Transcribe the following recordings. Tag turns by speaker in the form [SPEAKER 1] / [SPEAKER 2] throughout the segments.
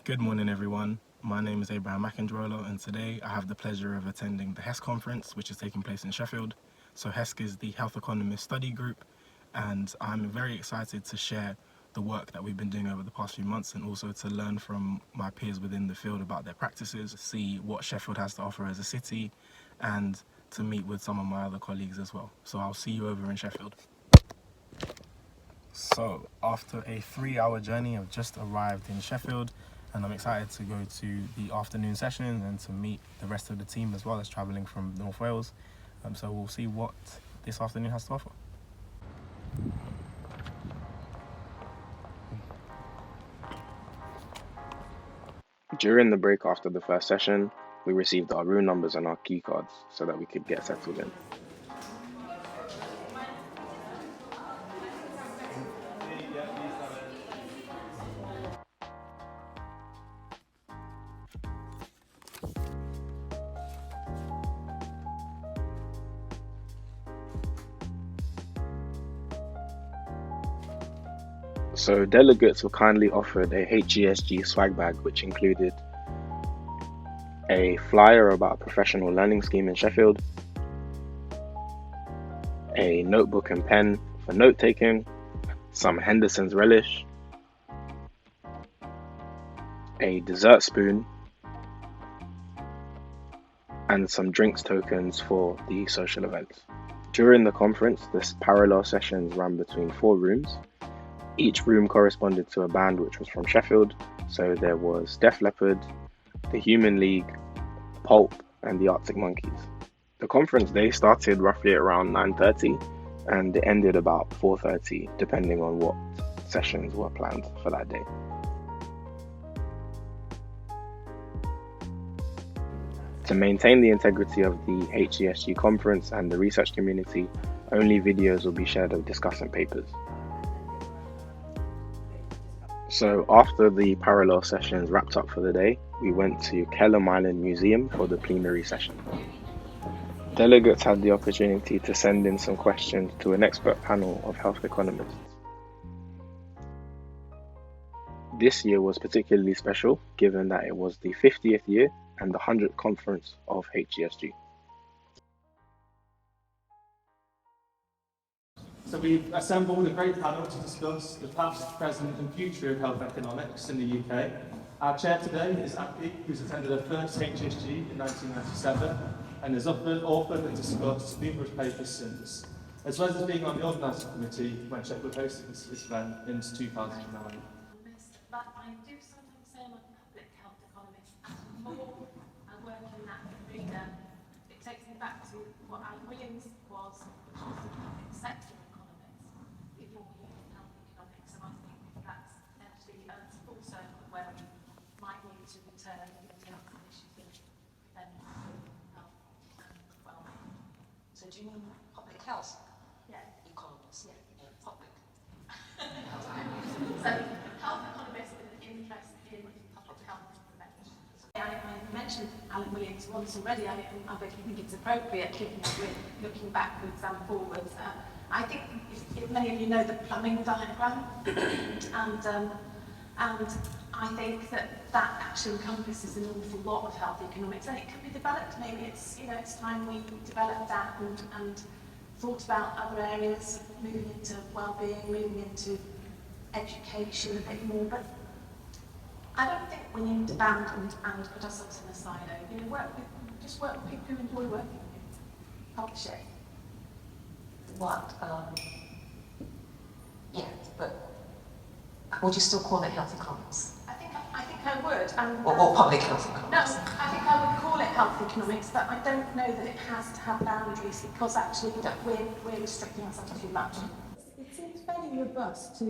[SPEAKER 1] Good morning, everyone. My name is Abraham McIndrolo, and today I have the pleasure of attending the HESG conference, which is taking place in Sheffield. So HESG is the Health Economist Study Group, and I'm very excited to share the work that we've been doing over the past few months and also to learn from my peers within the field about their practices, see what Sheffield has to offer as a city, and to meet with some of my other colleagues as well. So I'll see you over in Sheffield. So after a 3-hour journey, I've just arrived in Sheffield, and I'm excited to go to the afternoon session and to meet the rest of the team as well as travelling from North Wales. So we'll see what this afternoon has to offer.
[SPEAKER 2] During the break after the first session, we received our room numbers and our key cards so that we could get settled in. So delegates were kindly offered a HESG swag bag, which included a flyer about a professional learning scheme in Sheffield, a notebook and pen for note-taking, some Henderson's relish, a dessert spoon, and some drinks tokens for the social events. During the conference, the parallel sessions ran between 4 rooms. Each room corresponded to a band which was from Sheffield, so there was Def Leppard, the Human League, Pulp, and the Arctic Monkeys. The conference day started roughly around 9:30 and it ended about 4:30, depending on what sessions were planned for that day. To maintain the integrity of the HESG conference and the research community, only videos will be shared of discussant papers. So after the parallel sessions wrapped up for the day, we went to Kelham Island Museum for the plenary session. Delegates had the opportunity to send in some questions to an expert panel of health economists. This year was particularly special given that it was the 50th year and the 100th conference of HESG.
[SPEAKER 3] So we've assembled a great panel to discuss the past, present and future of health economics in the UK. Our chair today is Aki, who's attended her first HESG in 1997 and has authored and discussed numerous papers since, as well as being on the organising committee when Sheffield hosted this event in 2009.
[SPEAKER 4] But I do sometimes say I'm a public health economist, and before I work in that arena, it takes me back to what Alan Williams was, which was a public sector economist, before he was health economics. So I think that's actually a full circle where we might need to return to health issues of health and well-being.
[SPEAKER 5] So do you mean public health?
[SPEAKER 4] Yeah.
[SPEAKER 5] Economists?
[SPEAKER 4] Yeah.
[SPEAKER 5] Public.
[SPEAKER 4] So health economists with an interest in public health prevention. I mentioned Alan Williams once already. I think it's appropriate, given that we're looking backwards and forwards. I think if many of you know the plumbing diagram, and I think that actually encompasses an awful lot of health economics, and it could be developed. Maybe it's time we develop that and thought about other areas, moving into well-being, moving into education a bit more. But I don't think we need to abandon and put ourselves in a silo. Work with people who enjoy working with. Publish it.
[SPEAKER 5] What? Yeah, but would you still call it health economics?
[SPEAKER 4] I think I would.
[SPEAKER 5] Or public health
[SPEAKER 4] No,
[SPEAKER 5] economics?
[SPEAKER 4] I think I would call it health economics, but I don't know that it has to have boundaries because actually we're restricting ourselves too much. It seems fairly robust to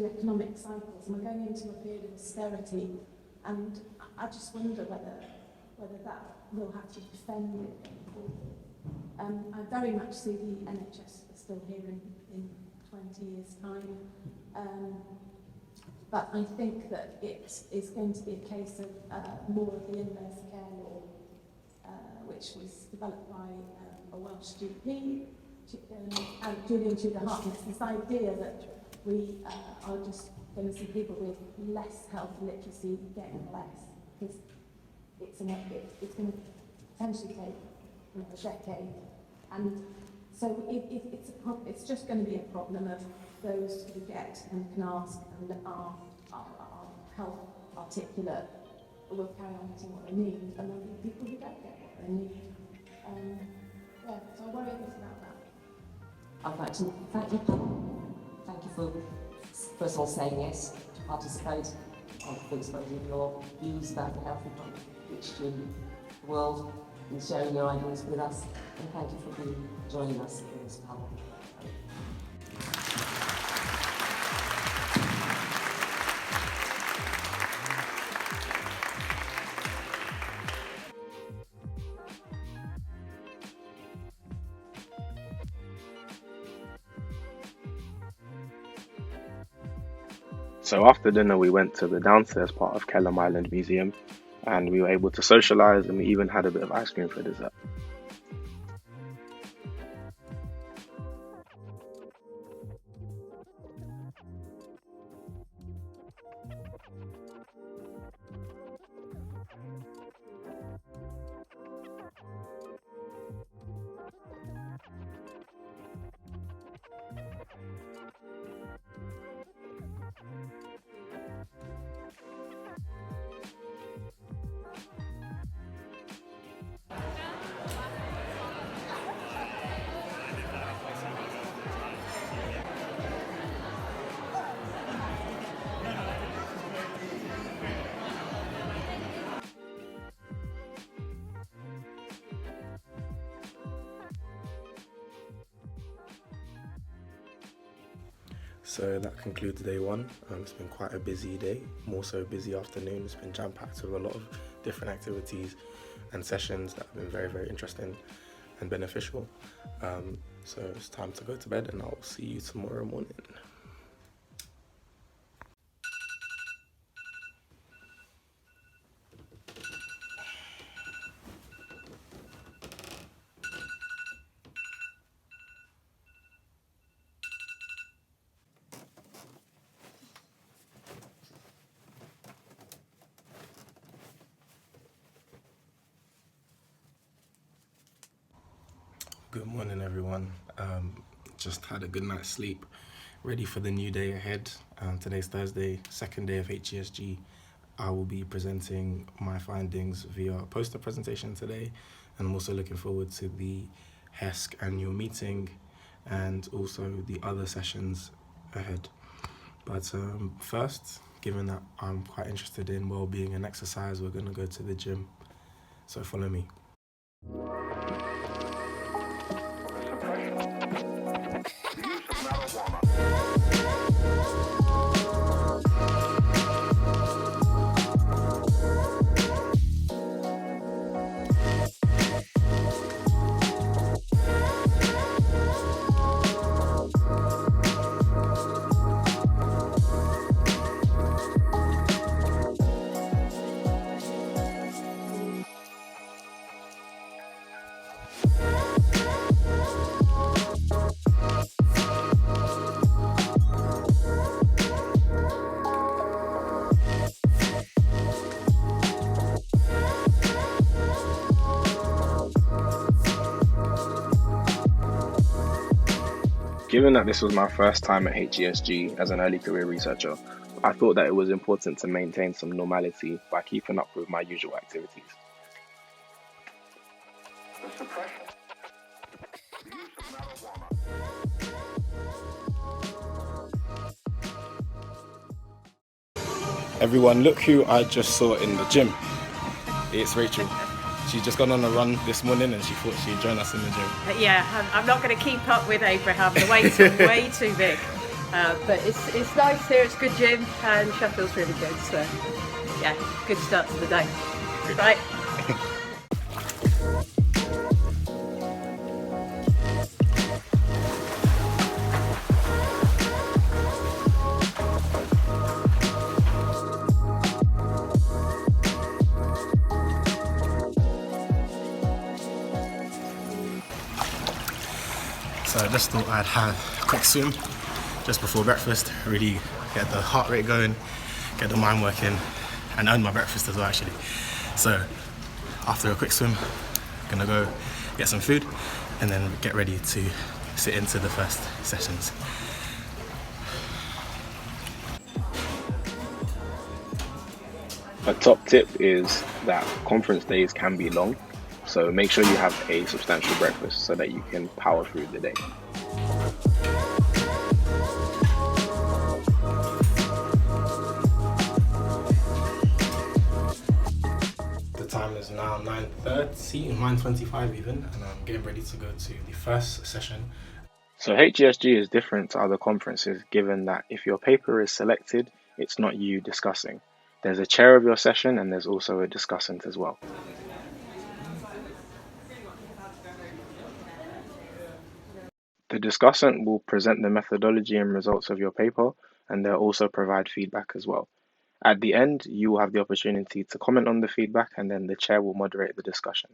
[SPEAKER 4] economic cycles, and we're going into a period of austerity, and I just wonder whether that will have to defend it. I very much see the NHS still here in 20 years' time. But I think that it is going to be a case of more of the inverse care law, which was developed by a Welsh GP, Julian Tudor Harkness, this idea that we are just going to see people with less health literacy getting less, because it's going to potentially take a decade. And so it's just going to be a problem of those who get and can ask and are health articulate will carry on getting what they need, and there'll be people who don't get what they need. So I worry a bit about that.
[SPEAKER 5] I'd like to thank you, panel. Thank you for, first of all, saying yes to participate and for exposing your views about the health economy, which to the world, and sharing your ideas with us. And thank you for joining us in this panel.
[SPEAKER 2] So after dinner, we went to the downstairs part of Kelham Island Museum, and we were able to socialise, and we even had a bit of ice cream for dessert.
[SPEAKER 1] So that concludes day one. It's been quite a busy day, more so busy afternoon. It's been jam-packed with a lot of different activities and sessions that have been very, very interesting and beneficial. So it's time to go to bed, and I'll see you tomorrow morning. Good morning, everyone. Just had a good night's sleep, ready for the new day ahead. Today's Thursday, second day of HESG. I will be presenting my findings via a poster presentation today, and I'm also looking forward to the HESG annual meeting and also the other sessions ahead. But first, given that I'm quite interested in well-being and exercise, we're going to go to the gym. So follow me.
[SPEAKER 2] Given that this was my first time at HESG as an early career researcher, I thought that it was important to maintain some normality by keeping up with my usual activities.
[SPEAKER 1] Everyone, look who I just saw in the gym. It's Rachel. She's just gone on a run this morning and she thought she'd join us in the gym.
[SPEAKER 6] Yeah, I'm not going to keep up with Abraham. The weights are way too big. But it's nice here. It's a good gym and Sheffield's really good. So, yeah, good start to the day. Right.
[SPEAKER 1] So I just thought I'd have a quick swim just before breakfast, really get the heart rate going, get the mind working, and earn my breakfast as well actually. So after a quick swim, I'm gonna go get some food and then get ready to sit into the first sessions.
[SPEAKER 2] A top tip is that conference days can be long, so make sure you have a substantial breakfast so that you can power through the day.
[SPEAKER 1] The time is now 9:30, 9:25 even, and I'm getting ready to go to the first session.
[SPEAKER 2] So HESG is different to other conferences given that if your paper is selected, it's not you discussing. There's a chair of your session and there's also a discussant as well. The discussant will present the methodology and results of your paper, and they'll also provide feedback as well. At the end, you will have the opportunity to comment on the feedback, and then the chair will moderate the discussion.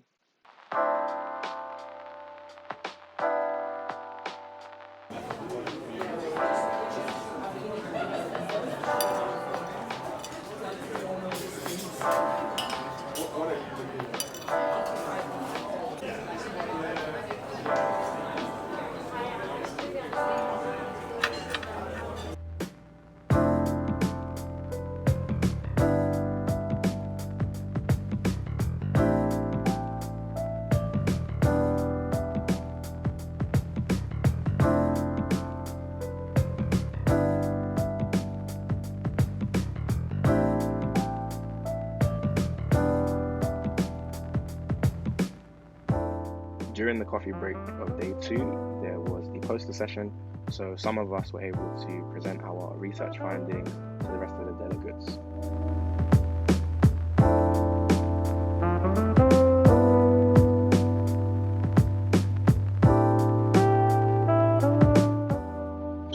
[SPEAKER 2] During the coffee break of day 2, there was the poster session, so some of us were able to present our research findings to the rest of the delegates.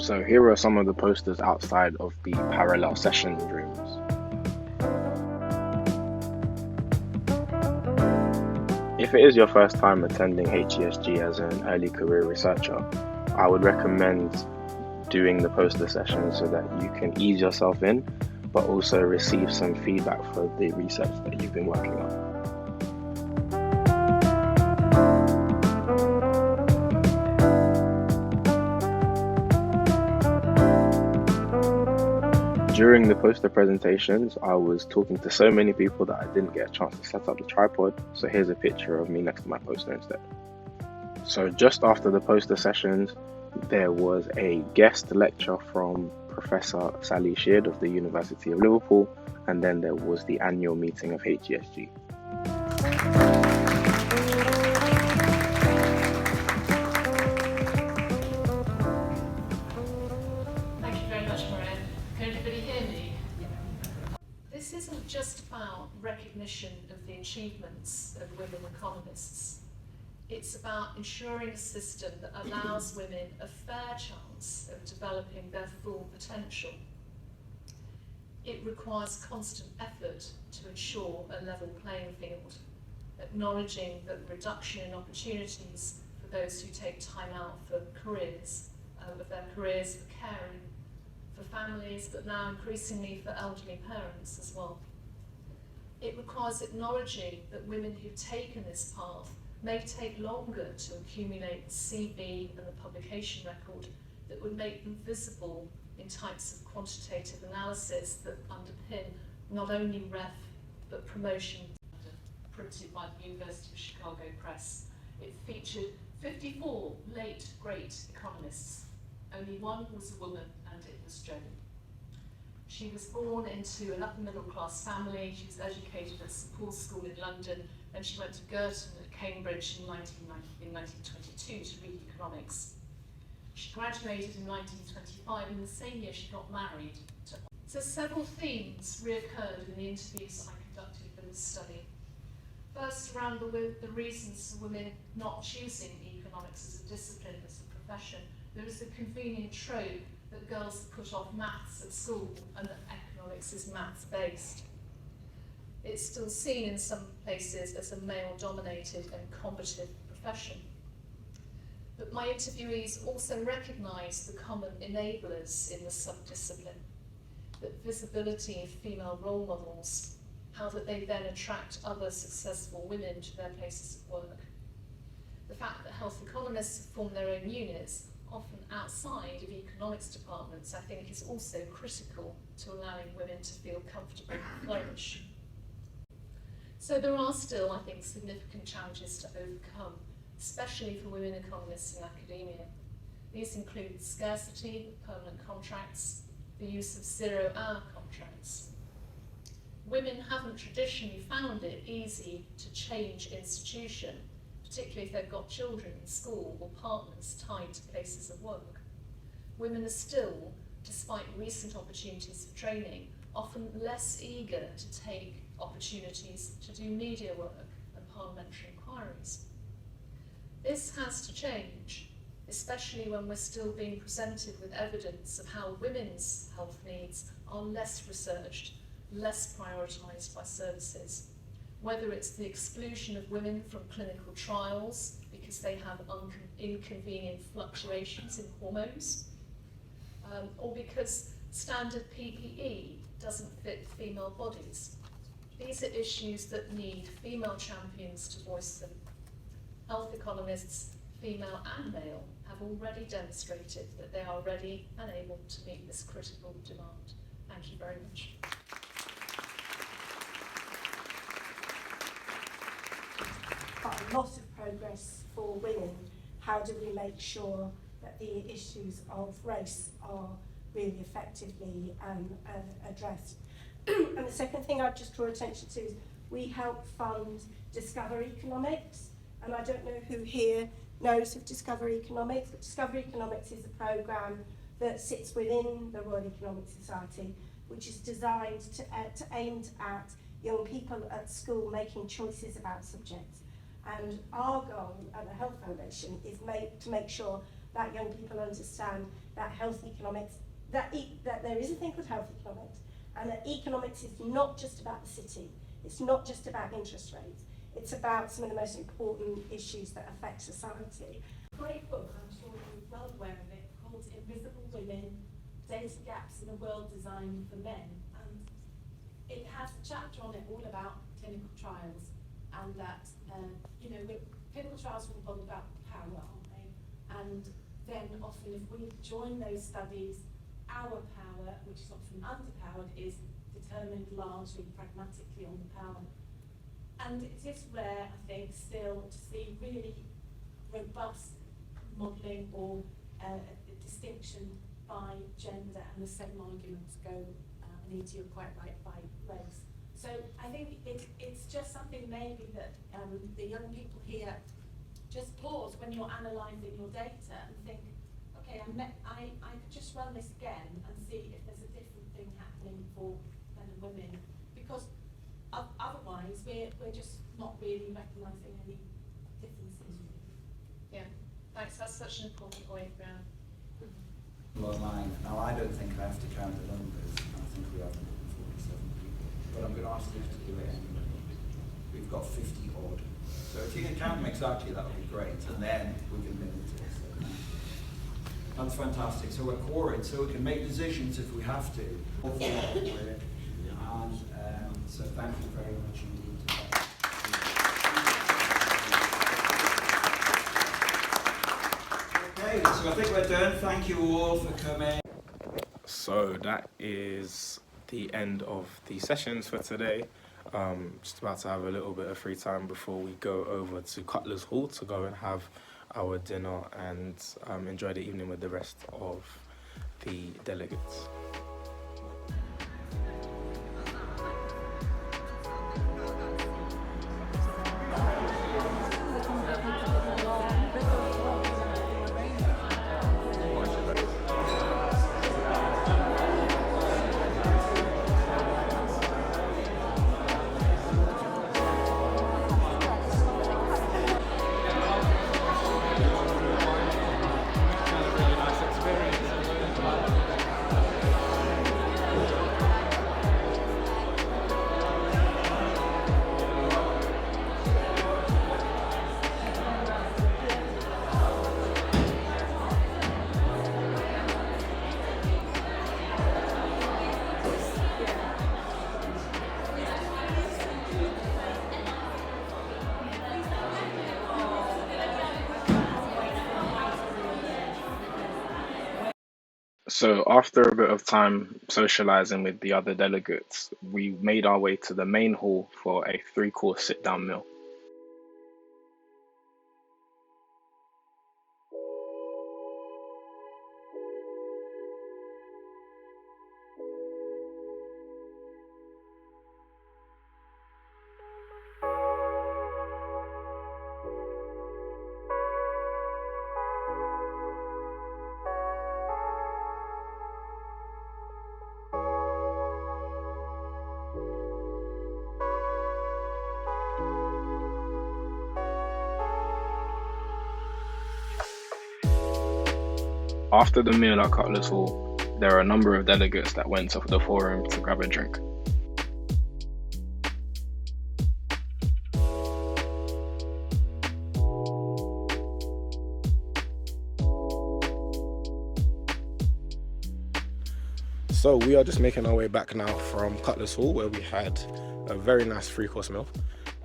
[SPEAKER 2] So here are some of the posters outside of the parallel sessions rooms. If it is your first time attending HESG as an early career researcher, I would recommend doing the poster session so that you can ease yourself in, but also receive some feedback for the research that you've been working on. During the poster presentations, I was talking to so many people that I didn't get a chance to set up the tripod, so here's a picture of me next to my poster instead. So just after the poster sessions, there was a guest lecture from Professor Sally Sheard of the University of Liverpool, and then there was the annual meeting of HESG.
[SPEAKER 7] This isn't just about recognition of the achievements of women economists. It's about ensuring a system that allows women a fair chance of developing their full potential. It requires constant effort to ensure a level playing field, acknowledging that the reduction in opportunities for those who take time out for careers, of their careers for caring, for families, but now increasingly for elderly parents as well. It requires acknowledging that women who've taken this path may take longer to accumulate the CV and the publication record that would make them visible in types of quantitative analysis that underpin not only REF but promotion. Printed by the University of Chicago Press. It featured 54 late great economists. Only one was a woman, and it was Joan. She was born into an upper middle class family. She was educated at St Paul's School in London, and she went to Girton at Cambridge in 1922 to read economics. She graduated in 1925, and in the same year she got married. So several themes reoccurred in the interviews I conducted for this study. First, around the reasons for women not choosing economics as a discipline, as a profession. There is a convenient trope that girls put off maths at school and that economics is maths-based. It's still seen in some places as a male-dominated and combative profession. But my interviewees also recognise the common enablers in the subdiscipline. that visibility of female role models, how that they then attract other successful women to their places of work. The fact that health economists form their own units, often outside of economics departments, I think is also critical to allowing women to feel comfortable and flourish. So there are still, I think, significant challenges to overcome, especially for women economists in academia. These include scarcity of permanent contracts, the use of zero-hour contracts. Women haven't traditionally found it easy to change institution, particularly if they've got children in school or partners tied to places of work. Women are still, despite recent opportunities for training, often less eager to take opportunities to do media work and parliamentary inquiries. This has to change, especially when we're still being presented with evidence of how women's health needs are less researched, less prioritised by services. Whether it's the exclusion of women from clinical trials because they have inconvenient fluctuations in hormones, or because standard PPE doesn't fit female bodies. These are issues that need female champions to voice them. Health economists, female and male, have already demonstrated that they are ready and able to meet this critical demand. Thank you very much.
[SPEAKER 8] But a lot of progress for women. How do we make sure that the issues of race are really effectively addressed? And the second thing I'd just draw attention to is we help fund Discovery Economics, and I don't know who here knows of Discovery Economics, but Discovery Economics is a programme that sits within the Royal Economic Society, which is designed to aimed at young people at school making choices about subjects. And our goal at the Health Foundation is to make sure that young people understand that health economics, that there is a thing called health economics, and that economics is not just about the city, it's not just about interest rates, it's about some of the most important issues that affect society.
[SPEAKER 9] Great book, I'm sure you're well aware of it, called Invisible Women, Data Gaps in a World Designed for Men. And it has a chapter on it all about clinical trials, and that, clinical trials are all about power, aren't they? And then often if we join those studies, our power, which is often underpowered, is determined largely pragmatically on the power. And it is rare, I think, still to see really robust modelling or a distinction by gender, and the same arguments go, Anita, you're quite right, by race. So I think it's just something maybe that the young people here just pause when you're analysing your data and think, okay, I could just run this again and see if there's a different thing happening for men and women, because otherwise we're just not really recognising any differences.
[SPEAKER 7] Yeah, thanks. That's such an important point, Brian.
[SPEAKER 10] Online. Now, I don't think I have to count the numbers. I think we have 147 people. But I'm going to ask you to do it anyway. We've got 50 odd. So if you can count them exactly, that would be great. And then we can limit it. So that's fantastic. So we're quorate, so we can make decisions if we have to. And so thank you very much indeed. Okay, so I think we're done. Thank you all for coming.
[SPEAKER 1] So that is the end of the sessions for today. Just about to have a little bit of free time before we go over to Cutler's Hall to go and have our dinner and enjoy the evening with the rest of the delegates.
[SPEAKER 2] So after a bit of time socializing with the other delegates, we made our way to the main hall for a three-course sit-down meal. After the meal at Cutler's Hall, there are a number of delegates that went to the forum to grab a drink.
[SPEAKER 1] So we are just making our way back now from Cutler's Hall, where we had a very nice three-course meal.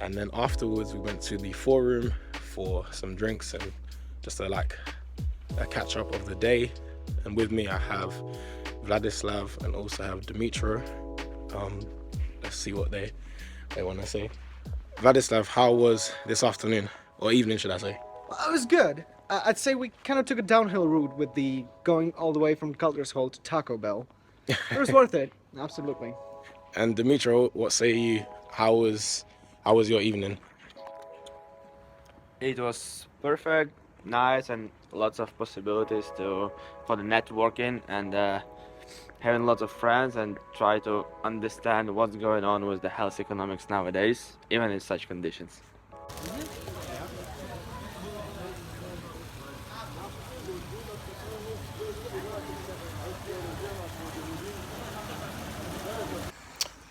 [SPEAKER 1] And then afterwards we went to the forum for some drinks and just a catch up of the day. And with me I have Vladislav and also have Dimitro. Let's see what they want to say. Vladislav, how was this afternoon, or evening should I say?
[SPEAKER 11] Well, it was good. I'd say we kind of took a downhill route with the going all the way from Cutler's Hall to Taco Bell. It was worth it, absolutely.
[SPEAKER 1] And Dimitro, what say you? How was your evening?
[SPEAKER 12] It was perfect, nice, and lots of possibilities for the networking and having lots of friends and try to understand what's going on with the health economics nowadays, even in such conditions.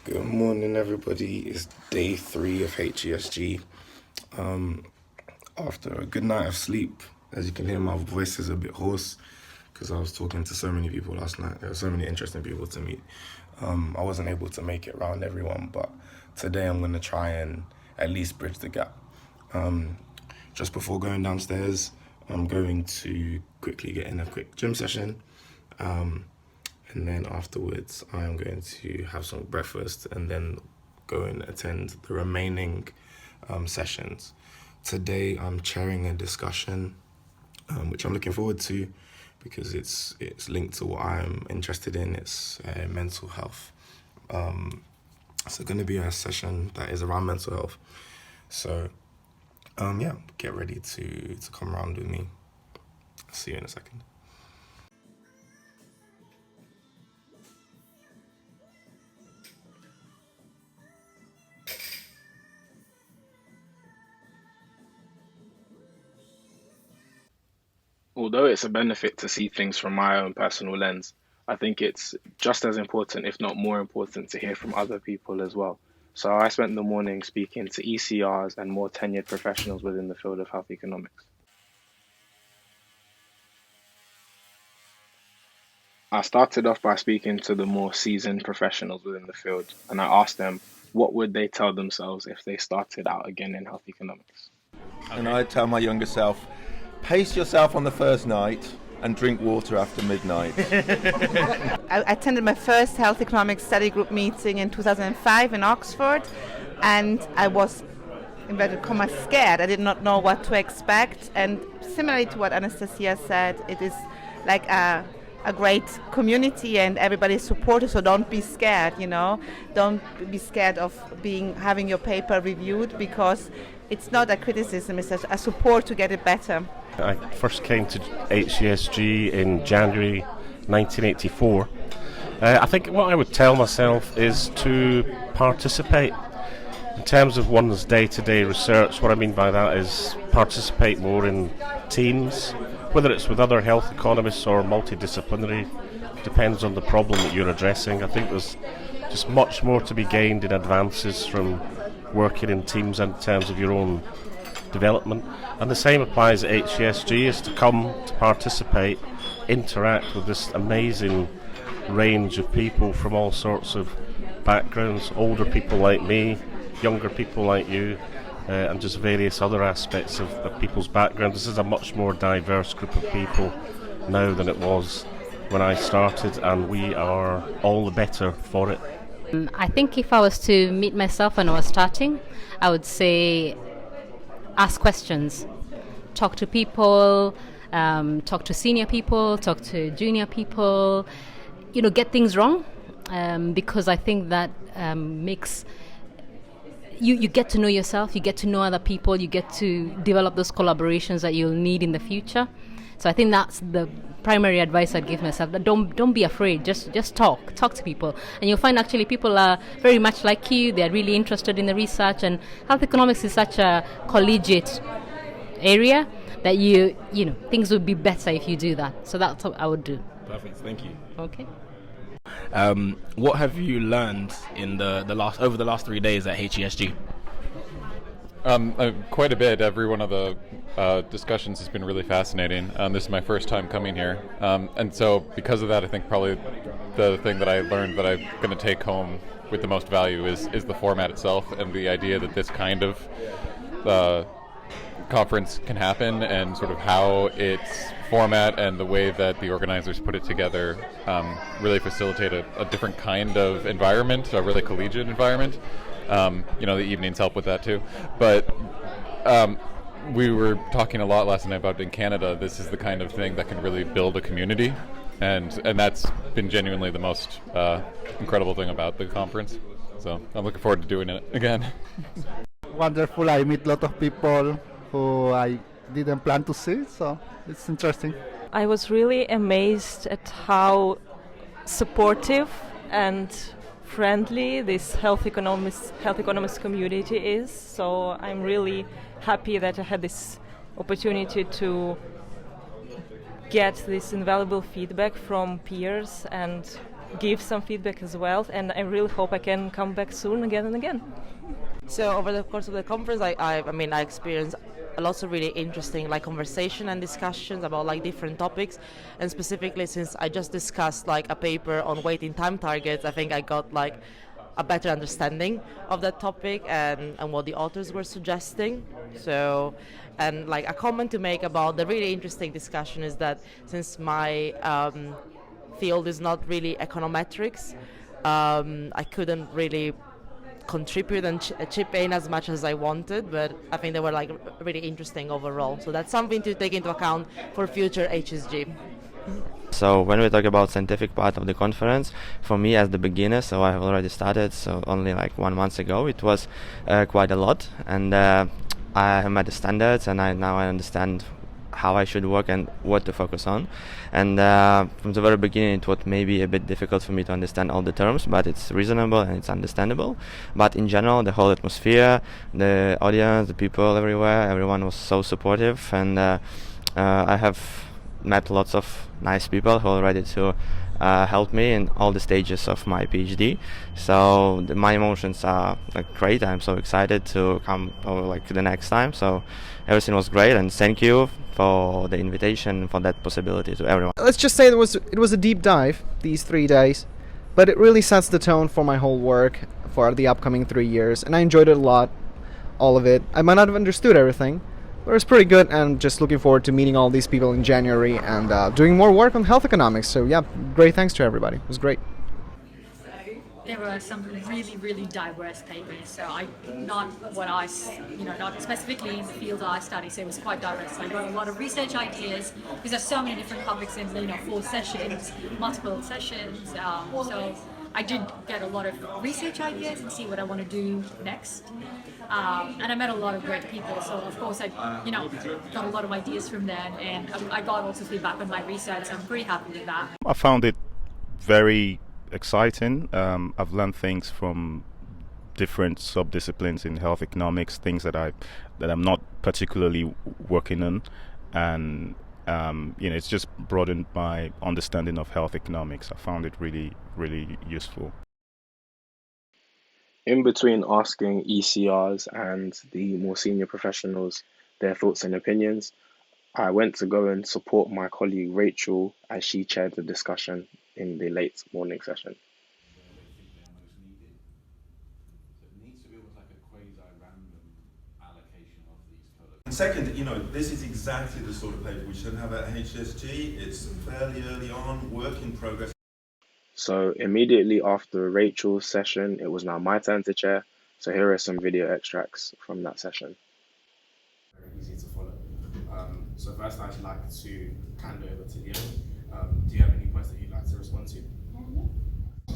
[SPEAKER 1] Good morning, everybody. It's day 3 of HESG. After a good night of sleep, as you can hear, my voice is a bit hoarse because I was talking to so many people last night. There were so many interesting people to meet. I wasn't able to make it around everyone, but today I'm going to try and at least bridge the gap. Just before going downstairs, I'm going to quickly get in a quick gym session. And then afterwards, I am going to have some breakfast and then go and attend the remaining sessions. Today, I'm chairing a discussion, which I'm looking forward to because it's linked to what I'm interested in. It's mental health. So going to be a session that is around mental health. So, get ready to come around with me. See you in a second.
[SPEAKER 2] Although it's a benefit to see things from my own personal lens, I think it's just as important, if not more important, to hear from other people as well. So I spent the morning speaking to ECRs and more tenured professionals within the field of health economics. I started off by speaking to the more seasoned professionals within the field, and I asked them what would they tell themselves if they started out again in health economics.
[SPEAKER 13] And I'd tell my younger self, pace yourself on the first night and drink water after midnight.
[SPEAKER 14] I attended my first health economics study group meeting in 2005 in Oxford, and I was, inverted commas, scared. I did not know what to expect, and similarly to what Anastasia said, it is like a great community and everybody is supportive, so don't be scared, Don't be scared of having your paper reviewed, because it's not a criticism, it's a support to get it better.
[SPEAKER 15] I first came to HESG in January 1984. I think what I would tell myself is to participate. In terms of one's day-to-day research, what I mean by that is participate more in teams, whether it's with other health economists or multidisciplinary, depends on the problem that you're addressing. I think there's just much more to be gained in advances from working in teams in terms of your own development. And the same applies at HESG, is to come, to participate, interact with this amazing range of people from all sorts of backgrounds, older people like me, younger people like you, and just various other aspects of people's backgrounds. This is a much more diverse group of people now than it was when I started, and we are all the better for it.
[SPEAKER 16] I think if I was to meet myself when I was starting, I would say ask questions, talk to people, talk to senior people, talk to junior people, get things wrong, because I think that makes you get to know yourself, you get to know other people, you get to develop those collaborations that you'll need in the future. So I think that's the primary advice I'd give myself. That don't be afraid. Just talk to people, and you'll find actually people are very much like you. They're really interested in the research, and health economics is such a collegiate area that you know things would be better if you do that. So that's what I would do.
[SPEAKER 1] Perfect. Thank you.
[SPEAKER 16] Okay.
[SPEAKER 1] What have you learned in over the last 3 days at HESG?
[SPEAKER 17] Quite a bit. Every one of the discussions has been really fascinating. This is my first time coming here, and so because of that, I think probably the thing that I learned that I'm going to take home with the most value is the format itself, and the idea that this kind of conference can happen, and sort of how its format and the way that the organizers put it together really facilitate a different kind of environment, a really collegiate environment. The evenings help with that too. But we were talking a lot last night about in Canada, this is the kind of thing that can really build a community. And that's been genuinely the most incredible thing about the conference. So I'm looking forward to doing it again.
[SPEAKER 18] Wonderful. I meet a lot of people who I didn't plan to see, so it's interesting.
[SPEAKER 19] I was really amazed at how supportive and friendly this health economics community is. So I'm really happy that I had this opportunity to get this invaluable feedback from peers and give some feedback as well. And I really hope I can come back soon again and again.
[SPEAKER 20] So over the course of the conference, I experienced lots of really interesting conversation and discussions about different topics, and specifically since I just discussed a paper on waiting time targets, I think I got a better understanding of that topic and what the authors were suggesting. So, and a comment to make about the really interesting discussion is that since my field is not really econometrics, I couldn't really contribute and chip in as much as I wanted, but I think they were really interesting overall. So that's something to take into account for future HSG.
[SPEAKER 12] So when we talk about scientific part of the conference, for me as the beginner, so I have already started, so only 1 month ago, it was quite a lot, and I have met the standards, and now I understand how I should work and what to focus on. And from the very beginning it was maybe a bit difficult for me to understand all the terms, but it's reasonable and it's understandable. But in general, the whole atmosphere, the audience, the people everywhere, everyone was so supportive, and I have met lots of nice people who are ready to help me in all the stages of my PhD. So my emotions are great. I'm so excited to come over the next time. So everything was great, and thank you for the invitation, for that possibility to everyone.
[SPEAKER 11] Let's just say it was a deep dive these 3 days, but it really sets the tone for my whole work for the upcoming 3 years, and I enjoyed it a lot, all of it. I might not have understood everything, but it was pretty good, and just looking forward to meeting all these people in January and doing more work on health economics. So yeah, great thanks to everybody. It was great.
[SPEAKER 21] There were some really diverse papers. So not specifically in the field I study, so it was quite diverse. I got a lot of research ideas because there's so many different topics in 4 sessions, multiple sessions. So I did get a lot of research ideas and see what I want to do next. And I met a lot of great people. So of course I got a lot of ideas from them, and I got also feedback on my research. So I'm pretty happy with that.
[SPEAKER 22] I found it very exciting. I've learned things from different sub-disciplines in health economics, things that I'm not particularly working on, and it's just broadened my understanding of health economics. I found it really useful.
[SPEAKER 2] In between asking ECRs and the more senior professionals their thoughts and opinions, I went to go and support my colleague Rachel as she chaired the discussion in the late morning session.
[SPEAKER 13] And second, you know, this is exactly the sort of paper we should have at HESG. It's fairly early on, work in progress.
[SPEAKER 2] So immediately after Rachel's session, it was now my turn to chair. So here are some video extracts from that session.
[SPEAKER 1] Very easy to follow. So first I'd like to hand over to Leo. Do you have any points that you'd like to respond to?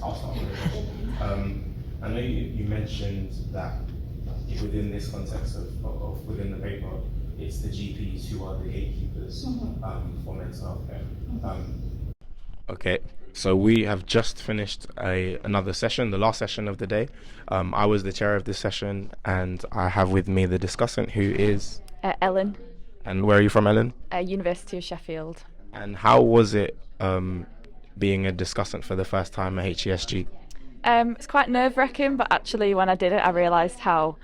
[SPEAKER 1] I'll start with I know you mentioned that within this context of within the paper, it's the GPs who are the gatekeepers for mental health care. Okay, so we have just finished another session, the last session of the day. I was the chair of this session, and I have with me the discussant, who is
[SPEAKER 3] Ellen.
[SPEAKER 1] And where are you from, Ellen?
[SPEAKER 3] University of Sheffield.
[SPEAKER 1] And how was it being a discussant for the first time at HESG?
[SPEAKER 3] It's quite nerve-wracking, but actually when I did it I realised how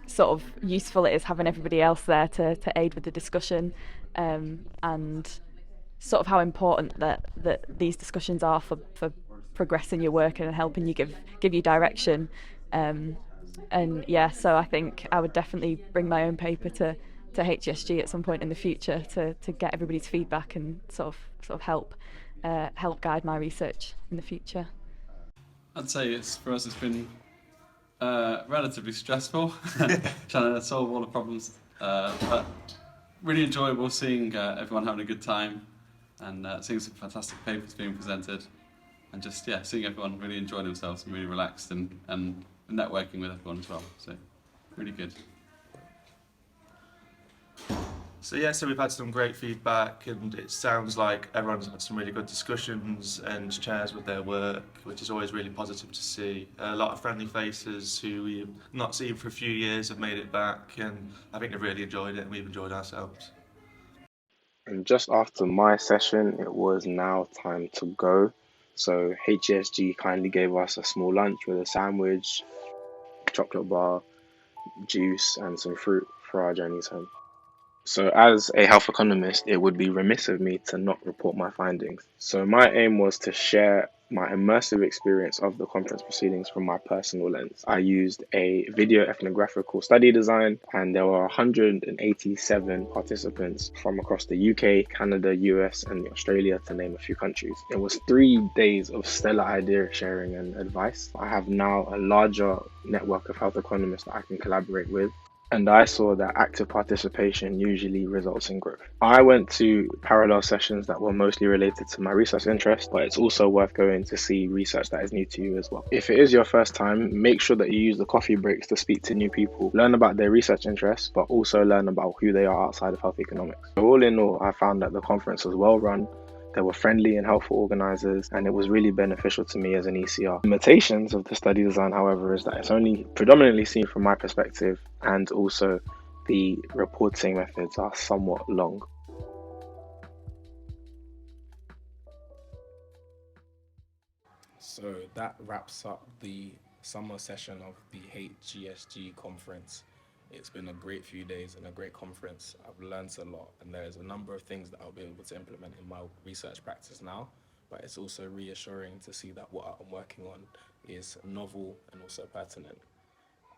[SPEAKER 3] sort of useful it is having everybody else there to aid with the discussion, and sort of how important that these discussions are for progressing your work and helping you give you direction. And yeah, so I think I would definitely bring my own paper to HESG at some point in the future to get everybody's feedback and sort of help guide my research in the future.
[SPEAKER 4] I'd say for us it's been relatively stressful trying to solve all the problems, but really enjoyable seeing everyone having a good time and seeing some fantastic papers being presented, and just seeing everyone really enjoying themselves and really relaxed and networking with everyone as well. So really good.
[SPEAKER 23] So we've had some great feedback, and it sounds like everyone's had some really good discussions and shares with their work, which is always really positive to see. A lot of friendly faces who we've not seen for a few years have made it back, and I think they've really enjoyed it, and we've enjoyed ourselves.
[SPEAKER 2] And just after my session, it was now time to go. So HESG kindly gave us a small lunch with a sandwich, chocolate bar, juice, and some fruit for our journeys home. So as a health economist, it would be remiss of me to not report my findings. So my aim was to share my immersive experience of the conference proceedings from my personal lens. I used a video ethnographical study design, and there were 187 participants from across the UK, Canada, US, and Australia, to name a few countries. It was 3 days of stellar idea sharing and advice. I have now a larger network of health economists that I can collaborate with, and I saw that active participation usually results in growth. I went to parallel sessions that were mostly related to my research interest, but it's also worth going to see research that is new to you as well. If it is your first time, make sure that you use the coffee breaks to speak to new people, learn about their research interests, but also learn about who they are outside of health economics. So all in all, I found that the conference was well run. They were friendly and helpful organisers, and it was really beneficial to me as an ECR. Limitations of the study design, however, is that it's only predominantly seen from my perspective, and also the reporting methods are somewhat long.
[SPEAKER 1] So that wraps up the summer session of the HESG conference. It's been a great few days and a great conference. I've learned a lot, and there's a number of things that I'll be able to implement in my research practice now, but it's also reassuring to see that what I'm working on is novel and also pertinent.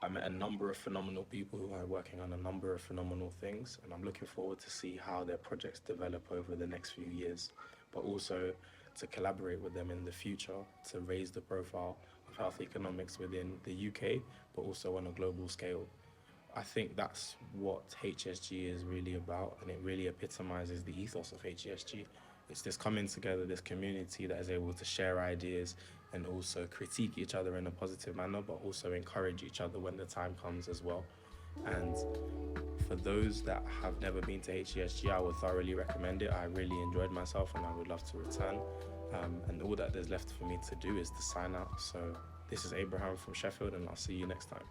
[SPEAKER 1] I met a number of phenomenal people who are working on a number of phenomenal things, and I'm looking forward to see how their projects develop over the next few years, but also to collaborate with them in the future to raise the profile of health economics within the UK, but also on a global scale. I think that's what HESG is really about, and it really epitomizes the ethos of HESG. It's this coming together, this community that is able to share ideas and also critique each other in a positive manner, but also encourage each other when the time comes as well. And for those that have never been to HESG, I would thoroughly recommend it. I really enjoyed myself, and I would love to return. And all that there's left for me to do is to sign out. So this is Abraham from Sheffield, and I'll see you next time.